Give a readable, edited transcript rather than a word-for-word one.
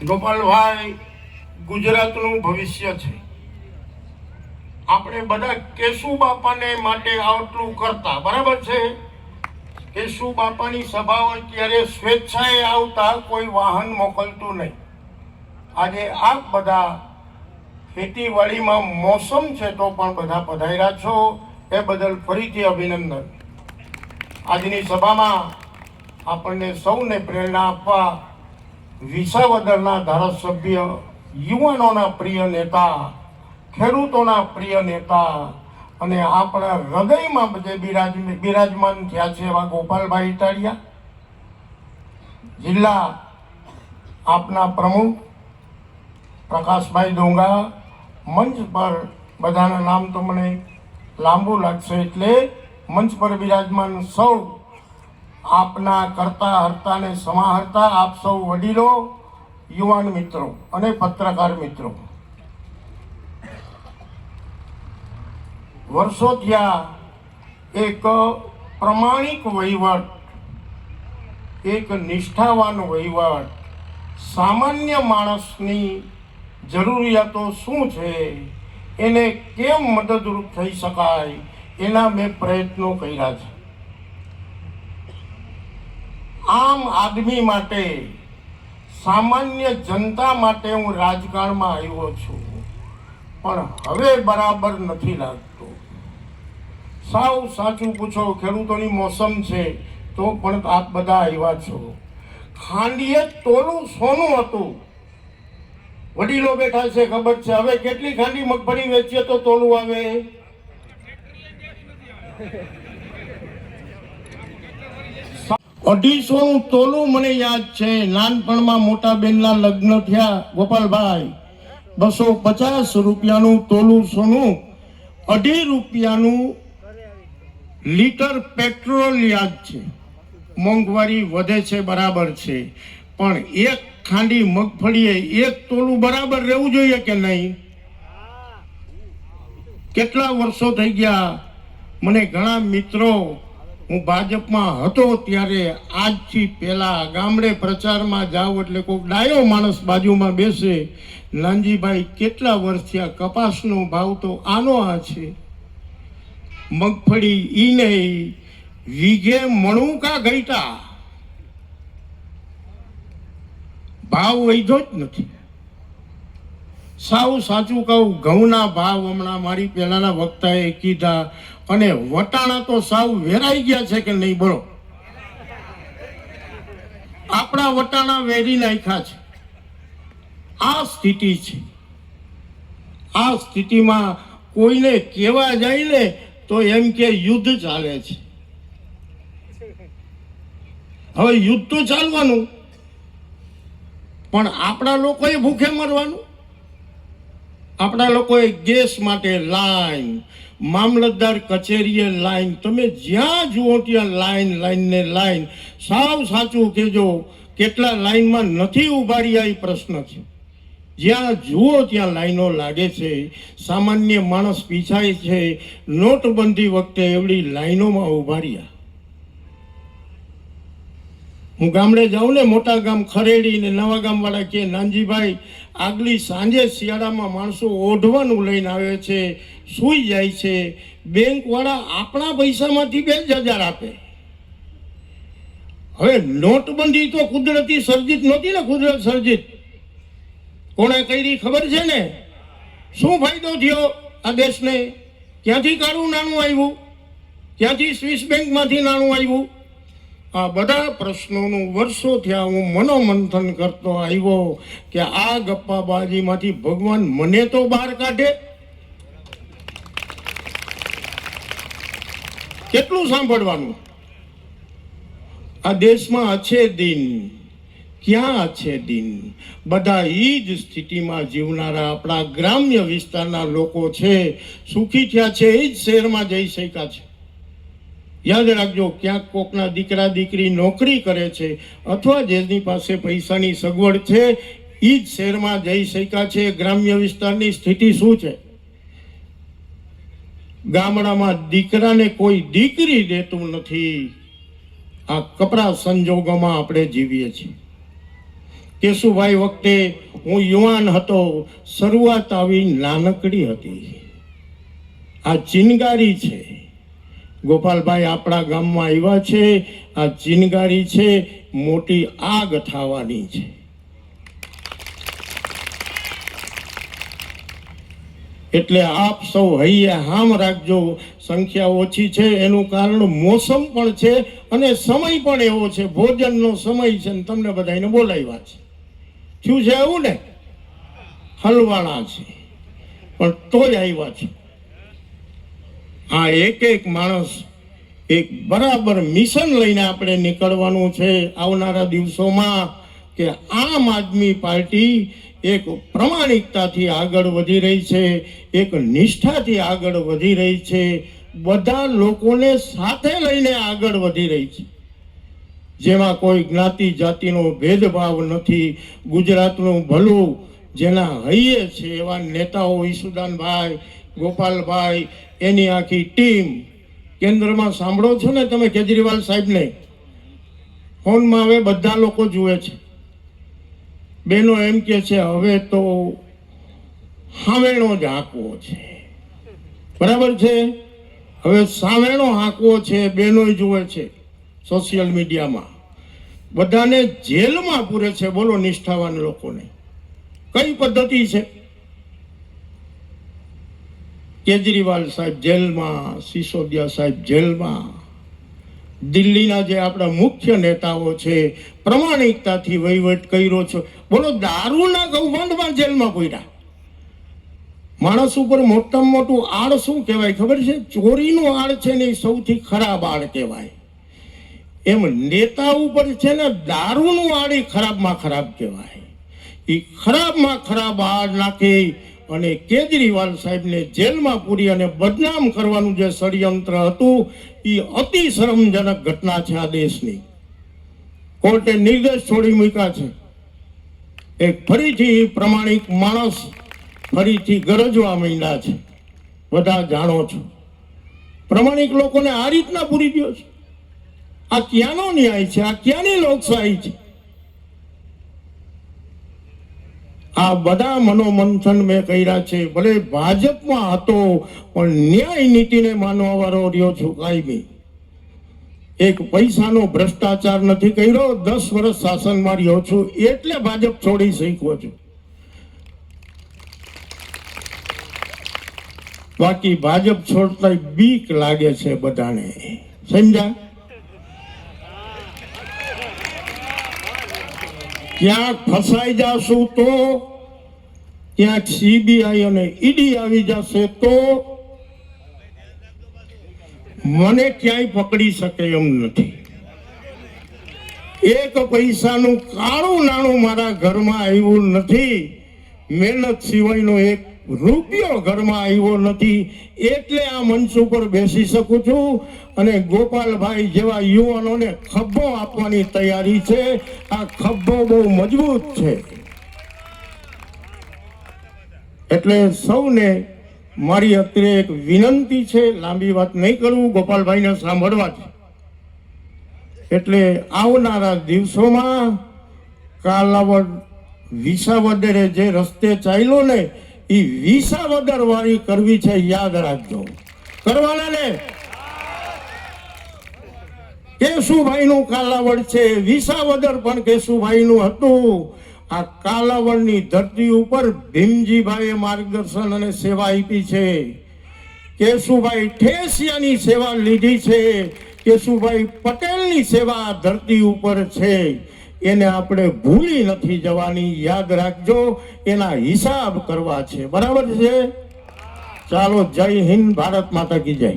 ગોપાલભાઈ ગુજરાતનું ભવિષ્ય છે. આપણે બધા કેશુ બાપાને માટે આટલું કરતા, બરાબર છે. કેશુ બાપાની સભા હોય ત્યારે સ્વેચ્છાએ આવતા, કોઈ વાહન મોકલતું નહીં. આજે આપ બધા ખેતીવાડીમાં મોસમ છે તો પણ બધા પધાર્યા છો, એ બદલ ફરીથી અભિનંદન. આજની સભામાં આપણને સૌને પ્રેરણા આપવા વિસાવદરના ધારાસભ્ય, યુવાનોના પ્રિય નેતા, ખેડૂતોના પ્રિય નેતા અને આપણા હૃદયમાં જે બિરાજમાન થયા છે એવા ગોપાલભાઈ ઇટાલિયા, જિલ્લા આપના પ્રમુખ પ્રકાશભાઈ ડોંગા, મંચ પર બધાના નામ તો મને લાંબુ લાગશે એટલે મંચ પર બિરાજમાન સૌ આપના કરતા હરતા ને સમાહર્તા આપ સૌ વડીલો, યુવાન મિત્રો અને પત્રકાર મિત્રો, વર્ષો થયા એક પ્રમાણિક વહીવટ, એક નિષ્ઠાવાન વહીવટ, સામાન્ય માણસની જરૂરિયાતો શું છે, એને કેમ મદદરૂપ થઈ શકાય, એના મેં પ્રયત્નો કર્યા છે. આમ આદમી માટે, સામાન્ય જનતા માટે હું રાજકારણમાં આવ્યો છું, પણ હવે બરાબર નથી લાગતું. સાવ સાચું પૂછો, ખેડૂતોની મોસમ છે તો પણ આપ બધા આવ્યા છો. ખાંડીએ તોલું સોનું હતું, વડીલો બેઠા છે ખબર છે. હવે કેટલી ખાંડી મગફળી વેચીએ તો તોલું આવે? 250 તોલું મને યાદ છે. નાનપણમાં મોટા બેનના લગ્ન થયા ગોપાલભાઈ, 250 રૂપિયાનું તોલું સોનું, 2.5 રૂપિયાનું લીટર પેટ્રોલ યાદ છે. મોંઘવારી વધે છે બરાબર છે, પણ એક ખાંડી મગફળીએ 1 તોલું બરાબર રહેવું જોઈએ કે નહીં? કેટલા વર્ષો થઈ ગયા. મને ઘણા મિત્રો, હું ભાજપમાં હતો ત્યારે, આજથી પહેલા ગામડે પ્રચારમાં જાઉં એટલે કોઈ ડાયો માણસ બાજુમાં બેસે, નાનજીભાઈ કેટલા વર્ષ થયા, કપાસનો ભાવ તો આનો આ છે, મગફળી ઈ નહીં, વીઘે મણું કા ઘટ્યા, ભાવ વધ્યો જ નથી. સાવ સાચું કહું, ઘઉંના ભાવ હમણાં મારી પહેલાના વક્તાએ કીધા, અને વટાણા તો સાવ વેરાઈ ગયા છે કે નહીં બોલો? આપણા વટાણા વેરી નાખ્યા છે. આ સ્થિતિ છે. આ સ્થિતિમાં કોઈને કહેવા જાય ને તો એમ કે યુદ્ધ ચાલે છે. હવે યુદ્ધ તો ચાલવાનું, પણ આપણા લોકોએ ભૂખે મરવાનું. આપણા લોકોએ ગેસ માટે લાઈન, મામલતદાર કચેરીએ લાઈન, તમે જ્યાં જુઓ ત્યાં લાઈન, લાઈન ને લાઈન. સાવ સાચું કહેજો, કેટલા લાઈનમાં નથી ઉભા રહ્યા એ પ્રશ્ન છે. જ્યાં જુઓ ત્યાં લાઈનો લાગે છે, સામાન્ય માણસ પીછાય છે. નોટબંધી વખતે એવડી લાઈનોમાં ઉભા રહ્યા. હું ગામડે જાઉં ને, મોટા ગામ ખરેડી ને નવા ગામ વાળા કે, નાનજીભાઈ આગલી સાંજે શિયાળામાં માણસો ઓઢવાનું લઈને આવે છે, સૂઈ જાય છે. બેંક વાળા આપણા પૈસામાંથી 2000 આપે. હવે નોટબંધી તો કુદરતી સર્જિત નહોતી ને, કુદરત સર્જિત. કોણે કરી ખબર છે ને? શું ફાયદો થયો આ દેશને? ક્યાંથી કાળું નાણું આવ્યું? ક્યાંથી સ્વિસ બેંકમાંથી નાણું આવ્યું? આ બધા પ્રશ્નોનું વર્ષો થયા હું મનોમંથન કરતો આવ્યો કે આ ગપ્પાબાજીમાંથી ભગવાન મને તો બહાર કાઢે. કેટલું સાંભળવાનું? આ દેશમાં અછે દિન, ક્યાં અછે દિન? બધા એ જ સ્થિતિમાં જીવનારા આપણા ગ્રામ્ય વિસ્તારના લોકો છે, સુખી થયા છે, એ જ શહેરમાં જઈ શક્યા છે. યાદ રાખજો, ક્યાંક કોકના દીકરા દીકરી નોકરી કરે છે અથવા જેની પાસે પૈસાની સગવડ છે એ જ શહેરમાં જઈ શક્યા છે. ગ્રામ્ય વિસ્તારની સ્થિતિ શું છે? ગામડામાં દીકરાને કોઈ દીકરી દેતું નથી. આ કપરા સંજોગોમાં આપણે જીવીએ છીએ. કેશુભાઈ વખતે હું યુવાન હતો, શરૂઆત આવી નાનકડી હતી. આ ચિનગારી છે. ગોપાલભાઈ આપણા ગામમાં આવ્યા છે. આ ચિનગારી છે, મોટી આગ થવાની છે. એટલે આપ સૌ હૈયે હામ રાખજો. સંખ્યા ઓછી છે એનું કારણ મોસમ પણ છે અને સમય પણ એવો છે, ભોજનનો સમય છે ને તમને બધાને બોલાવ્યા છે. શું છે એવું ને? હલવાણા છે પણ તોય આવ્યા છે. આ એક એક માણસ એક બરાબર મિશન લઈને આપણે નીકળવાનું છે આવનારા દિવસોમાં કે આમ આદમી પાર્ટી એક પ્રમાણિકતાથી આગળ વધી રહી છે, એક નિષ્ઠાથી આગળ વધી રહી છે, બધા લોકોને સાથે લઈને આગળ વધી રહી છે, જેમાં કોઈ જ્ઞાતિ જાતિનો ભેદભાવ નથી. ગુજરાતનું ભલું જેના હૈયે છે એવા નેતાઓ ઈસુદાનભાઈ, ગોપાલભાઈ, એની આખી ટીમ. કેન્દ્રમાં સાંભળો છો ને તમે કેજરીવાલ સાહેબને? ફોનમાં હવે બધા લોકો જુએ છે. બેનો એમ કે છે હવે તો સામેણો જ હાંકવો છે. બરાબર છે? હવે સામેણો હાંકવો છે. બેનો જુએ છે સોશિયલ મીડિયામાં. બધાને જેલમાં પૂરે છે. બોલો નિષ્ઠાવાન લોકોને. કઈ પદ્ધતિ છે? કેજરીવાલ સાહેબ જેલમાં, સિસોદિયા સાહેબ જેલમાં. દિલ્હીના જે આપણા મુખ્ય નેતાઓ છે પ્રમાણિકતાથી વહીવટ કર્યો છે. બોલો દારૂના કૌભાંડમાં જેલમાં પૂર્યા. માણસ ઉપર મોટામાં મોટું આડ શું કહેવાય ખબર છે? ચોરીનું આડ છે ને સૌથી ખરાબ આડ કહેવાય. એમ નેતા ઉપર છે ને દારૂનું આડ એ ખરાબમાં ખરાબ કહેવાય. એ ખરાબમાં ખરાબ આડ નાખી અને કેજરીવાલ સાહેબને જેલમાં પૂરી અને બદનામ કરવાનું જે ષડયંત્ર હતું એ અતિ શરમજનક ઘટના છે આ દેશની. કોર્ટે નિર્દેશ છોડી મૂક્યા છે. એક ફરીથી પ્રમાણિક માણસ ફરીથી ગરજવા માંડ્યા છે. બધા જાણો છો. પ્રમાણિક લોકોને આ રીતના પૂરી દો છે. આ ક્યાંનો ન્યાય છે? આ ક્યાંની લોકશાહી છે? આ બધા મનોમંથન મેં કર્યા છે. ભલે ભાજપમાં હતો પણ ન્યાય નીતિને માનવા વાળો રહ્યો છું કાયમી. એક પૈસાનો ભ્રષ્ટાચાર નથી કર્યો. 10 વર્ષ શાસનમાં રહ્યો છું એટલે ભાજપ છોડી શીખ્યો છું. બાકી ભાજપ છોડતા બીક લાગે છે બધાને. સમજ્યા? ક્યાંક ફસાઈ જશું તો, ક્યાંક સીબીઆઈ અને ઈડી આવી જશે તો મને ક્યાંય પકડી શકે એમ નથી. એક પૈસાનું કાળું નાણું મારા ઘરમાં આવ્યું નથી. મહેનત સિવાયનો એક રૂપિયો ઘરમાં આવ્યો નથી. એટલે આ મંચ ઉપર બેસી શકું છું અને ગોપાલભાઈ જેવા યુવાનોને ખભો આપવાની તૈયારી છે. આ ખભો બહુ મજબૂત છે. એટલે સૌને મારી અત્રે એક વિનંતી છે. લાંબી વાત નહીં કરું, ગોપાલભાઈને સાંભળવા છે. એટલે આવનારા દિવસોમાં કાલાવડ વિસાવદરે જે રસ્તે ચાલ્યો ને એ વિસાવદર વાળી કરવી છે. યાદ રાખજો. કરવાના ને? કેશુભાઈ નું કાલાવડ છે, વિસાવદર પણ કેશુભાઈ નું હતું. આ કાલાવડની ધરતી ઉપર ભીમજીભાઈએ માર્ગદર્શન અને સેવા આપી છે. કેશુભાઈ ઠેસિયાની સેવા લીધી છે. કેશુભાઈ પટેલની સેવા ધરતી ઉપર છે. એને આપણે ભૂલી નથી જવાની. યાદ રાખજો. એના હિસાબ કરવા છે. બરાબર છે? ચાલો, જય હિન્દ, ભારત માતા કી જય.